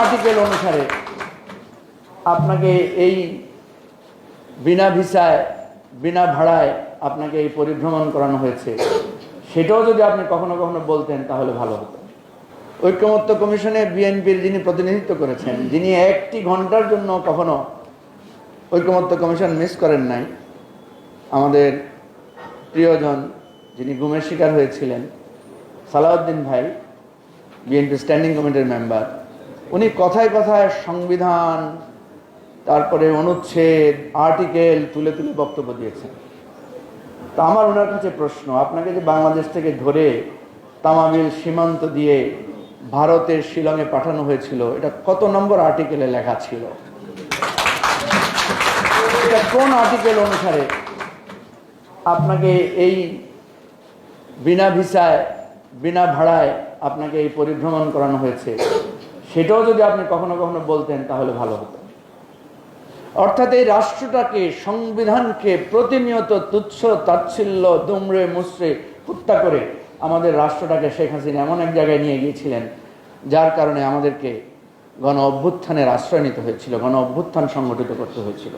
Article অনুসারে আপনাকে এই বিনা ভিসায় বিনা ভাড়ায় আপনাকে এই পরিভ্রমণ করানো হয়েছে, সেটাও যদি আপনি কখনো কখনো বলতেন তাহলে ভালো হতো। ঐক্যমত্য কমিশনে বিএনপির যিনি প্রতিনিধিত্ব করেছেন, যিনি একটি ঘন্টার জন্য কখনো ঐক্যমত্য কমিশন মিস করেন নাই, আমাদের প্রিয়জন যিনি গুমের শিকার হয়েছিলেন সালাউদ্দিন ভাই, বিএনপি স্ট্যান্ডিং কমিটির মেম্বার, উনি কথায় কথায় সংবিধান, তারপরে অনুচ্ছেদ, আর্টিকেল তুলে তুলে বক্তব্য দিয়েছেন। তো আমার ওনার কাছে প্রশ্ন, আপনাকে যে বাংলাদেশ থেকে ধরে তামাবিল সীমান্ত দিয়ে ভারতের শিলংয়ে পাঠানো হয়েছিল, এটা কত নম্বর আর্টিকেলে লেখা ছিল? এটা কোন আর্টিকেল অনুসারে আপনাকে এই বিনা ভিসায় বিনা ভাড়ায় আপনাকে এই পরিভ্রমণ করানো হয়েছে, সেটাও যদি আপনি কখনো কখনো বলতেন তাহলে ভালো হতো। অর্থাৎ এই রাষ্ট্রটাকে, সংবিধানকে প্রতিনিয়ত তুচ্ছ তাচ্ছিল্য, দুমড়ে মুচড়ে হত্যা করে আমাদের রাষ্ট্রটাকে শেখ হাসিনা এমন এক জায়গায় নিয়ে গিয়েছিলেন, যার কারণে আমাদেরকে গণ অভ্যুত্থানের আশ্রয় নিতে হয়েছিল, গণ অভ্যুত্থান সংগঠিত করতে হয়েছিল।